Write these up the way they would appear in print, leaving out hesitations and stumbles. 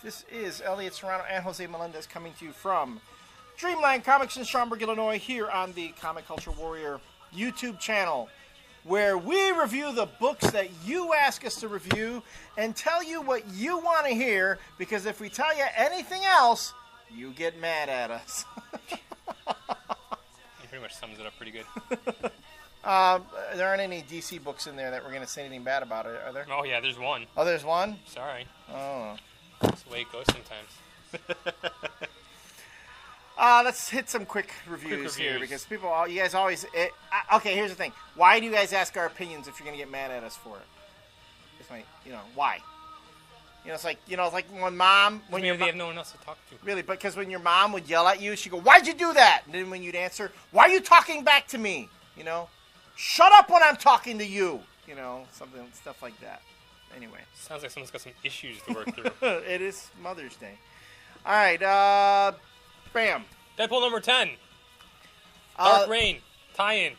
This is Elliott Serrano and Jose Melendez coming to you from Dreamland Comics in Schaumburg, Illinois, here on the Comic Culture Warrior YouTube channel, where we review the books that you ask us to review and tell you what you want to hear, because if we tell you anything else, you get mad at us. It pretty much sums it up pretty good. There aren't any DC books in there that we're going to say anything bad about, are there? Oh, yeah, there's one. Oh, there's one? Sorry. Oh. That's the way it goes sometimes. Let's hit some quick reviews here, because you guys always... okay, here's the thing. Why do you guys ask our opinions if you're going to get mad at us for it? It's like, why? It's like when mom... Maybe they have no one else to talk to. Really, because when your mom would yell at you, she'd go, "Why'd you do that?" And then when you'd answer, "Why are you talking back to me?" Shut up when I'm talking to you. Stuff like that. Anyway. Sounds like someone's got some issues to work through. It is Mother's Day. All right, bam. Deadpool number 10. Dark Reign, tie-in.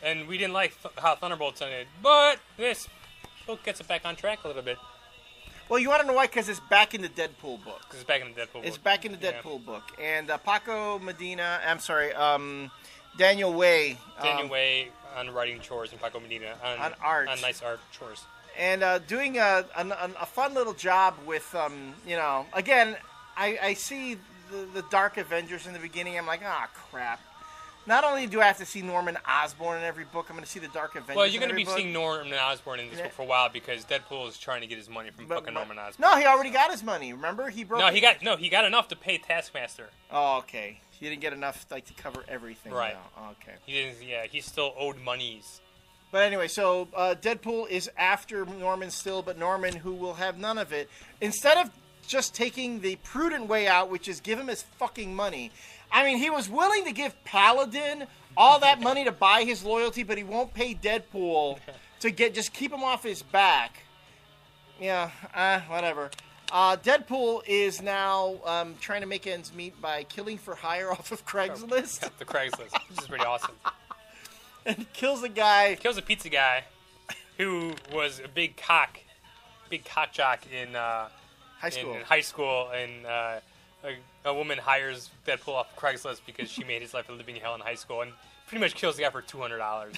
And we didn't like how Thunderbolts ended, but this book gets it back on track a little bit. Well, you want to know why? Because it's back in the Deadpool book. Because it's back in the Deadpool book. It's back in the Deadpool book. And Daniel Way. Daniel Way on writing chores and Paco Medina on art. On nice art chores. And doing a fun little job with, again, I see the Dark Avengers in the beginning. I'm like, crap. Not only do I have to see Norman Osborn in every book, I'm going to see the Dark Avengers. Well, you're going to be book. seeing Norman Osborn in this book for a while, because Deadpool is trying to get his money from fucking Norman Osborn. No, he already got his money. Remember, he got enough to pay Taskmaster. Oh, okay. He didn't get enough to cover everything. Right. Now. Okay. He didn't. Yeah, he still owed monies. But anyway, so Deadpool is after Norman still, but Norman, who will have none of it, instead of just taking the prudent way out, which is give him his fucking money. I mean, he was willing to give Paladin all that money to buy his loyalty, but he won't pay Deadpool to just keep him off his back. Yeah, whatever. Deadpool is now trying to make ends meet by killing for hire off of Craigslist. The Craigslist, which is pretty awesome. And kills a guy. Kills a pizza guy who was a big cock jock in high school, and a woman hires Deadpool off Craigslist because she made his life a living hell in high school, and pretty much kills the guy for $200.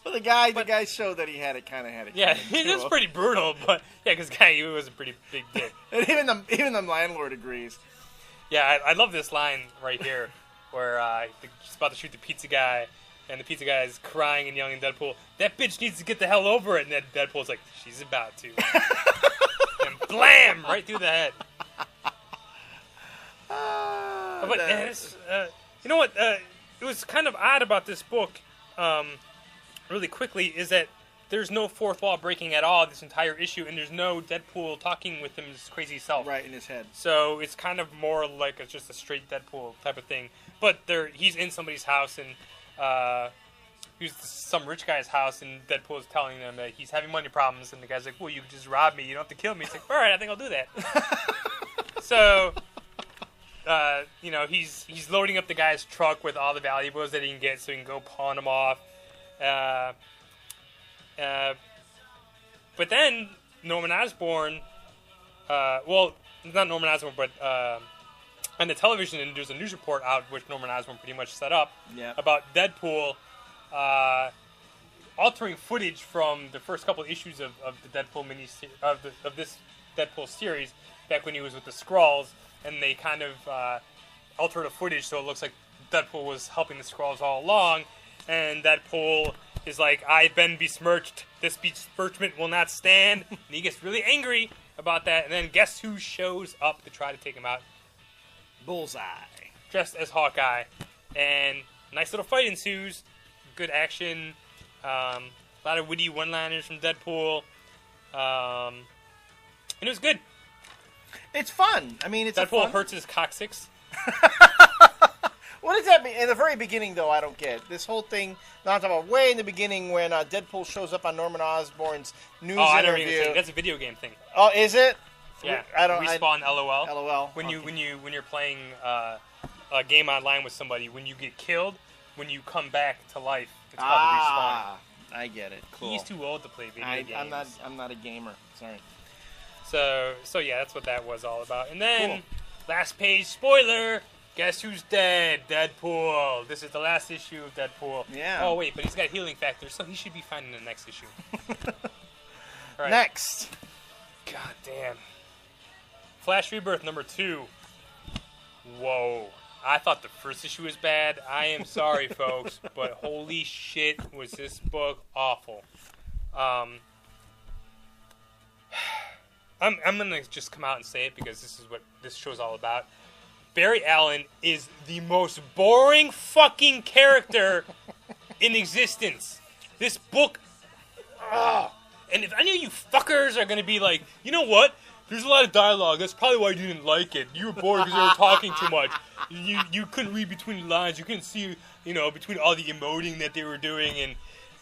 Well, the guy showed that he had it. Yeah, it was pretty brutal, but yeah, because he was a pretty big dick. And even the landlord agrees. Yeah, I love this line right here, where he's about to shoot the pizza guy, and the pizza guy is crying and yelling at Deadpool, "That bitch needs to get the hell over it." And then Deadpool's like, "She's about to." And blam! Right through the head. You know what? It was kind of odd about this book, really quickly, is that there's no fourth wall breaking at all this entire issue, and there's no Deadpool talking with his crazy self. Right, in his head. So it's kind of more like just a straight Deadpool type of thing. But he's in somebody's house, and he's some rich guy's house, and Deadpool's telling them that he's having money problems, and the guy's like, "Well, you can just rob me. You don't have to kill me." He's like, "All right, I think I'll do that." So, he's loading up the guy's truck with all the valuables that he can get so he can go pawn them off. But then Norman Osborn, not Norman Osborn, but on the television, and there's a news report out which Norman Osborn pretty much set up about Deadpool altering footage from the first couple issues of the Deadpool of this Deadpool series back when he was with the Skrulls, and they kind of altered the footage so it looks like Deadpool was helping the Skrulls all along, and Deadpool is like, "I've been besmirched. This besmirchment will not stand." And he gets really angry about that, and then guess who shows up to try to take him out? Bullseye. Dressed as Hawkeye. And nice little fight ensues. Good action. A lot of witty one-liners from Deadpool. And it was good. It's fun. I mean, Deadpool hurts his coccyx. What does that mean? In the very beginning, though, I don't get this whole thing. No, I'm talking about way in the beginning when Deadpool shows up on Norman Osborn's news interview. I never even think that's a video game thing. Oh, is it? Yeah. I don't. Respawn LOL. LOL. When you're playing a game online with somebody, when you get killed, when you come back to life, it's called respawn. I get it. Cool. He's too old to play video games. I'm not a gamer. Sorry. So yeah, that's what that was all about. And then, last page spoiler. Guess who's dead? Deadpool. This is the last issue of Deadpool. Yeah. Oh wait, but he's got healing factor, so he should be fine in the next issue. All right. Next. God damn. Flash Rebirth #2. Whoa. I thought the first issue was bad. I am sorry, folks, but holy shit, was this book awful. I'm gonna just come out and say it because this is what this show's all about. Barry Allen is the most boring fucking character in existence. This book, and if any of you fuckers are gonna be like, you know what? There's a lot of dialogue. That's probably why you didn't like it. You were bored because they were talking too much. You couldn't read between the lines. You couldn't see, between all the emoting that they were doing. And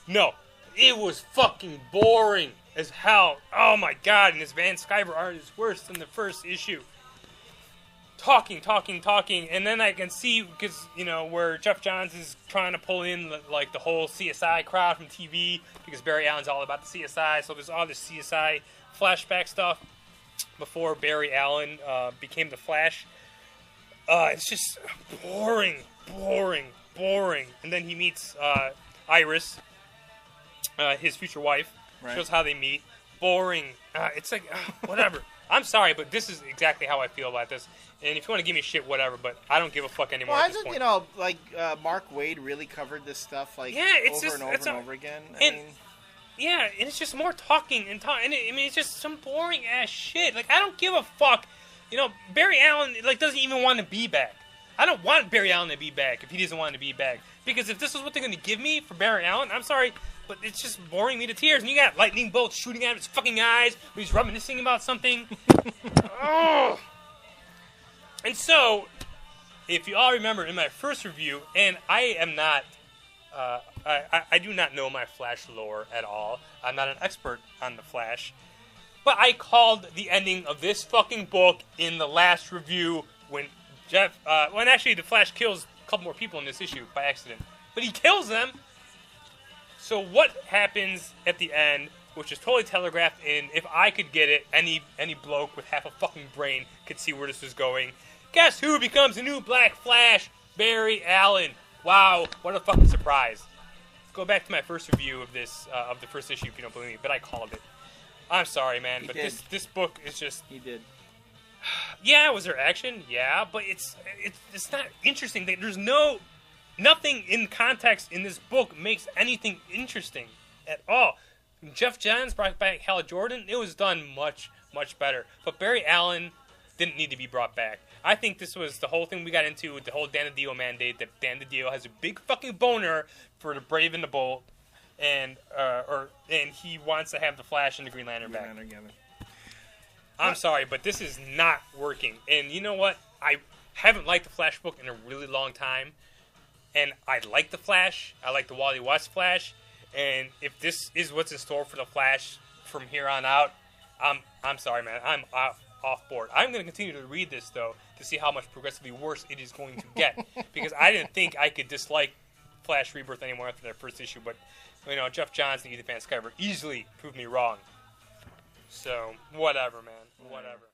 no, it was fucking boring as hell. Oh my god! And this Van Sciver art is worse than the first issue. Talking, and then I can see because where Jeff Johns is trying to pull in like the whole CSI crowd from TV because Barry Allen's all about the CSI. So there's all this CSI flashback stuff before Barry Allen became the Flash. It's just boring. And then he meets Iris, his future wife. Right. Shows how they meet. Boring. It's like, whatever. I'm sorry, but this is exactly how I feel about this. And if you want to give me shit, whatever, but I don't give a fuck anymore at this point. Mark Waid really covered this stuff over and over again. I mean... Yeah, and it's just more talking and talking. It's just some boring ass shit. Like, I don't give a fuck. Barry Allen doesn't even want to be back. I don't want Barry Allen to be back if he doesn't want to be back. Because if this is what they're going to give me for Barry Allen, I'm sorry, but it's just boring me to tears. And you got lightning bolts shooting out of his fucking eyes when he's reminiscing about something. Oh. And so, if you all remember in my first review, and I am not... I do not know my Flash lore at all. I'm not an expert on the Flash. But I called the ending of this fucking book in the last review when actually the Flash kills a couple more people in this issue by accident. But he kills them! So what happens at the end, which is totally telegraphed, and if I could get it, any bloke with half a fucking brain could see where this is going. Guess who becomes the new Black Flash? Barry Allen. Wow, what a fucking surprise. Go back to my first review of this, of the first issue if you don't believe me, but I called it. I'm sorry, man, but this book is just... He did. Yeah, was there action? Yeah, but it's not interesting. There's nothing in context in this book makes anything interesting at all. When Jeff Johns brought back Hal Jordan, it was done much, much better. But Barry Allen didn't need to be brought back. I think this was the whole thing we got into with the whole Dan DiDio mandate, that Dan DiDio has a big fucking boner for the Brave and the Bold, and he wants to have the Flash and the Green Lantern back. I'm sorry, but this is not working. And you know what? I haven't liked the Flash book in a really long time, and I like the Flash. I like the Wally West Flash, and if this is what's in store for the Flash from here on out, I'm sorry, man. I'm off board. I'm going to continue to read this, though, to see how much progressively worse it is going to get. Because I didn't think I could dislike Flash Rebirth anymore after that first issue. But, Jeff Johns and Ethan Van Sciver easily proved me wrong. So, whatever, man. Whatever.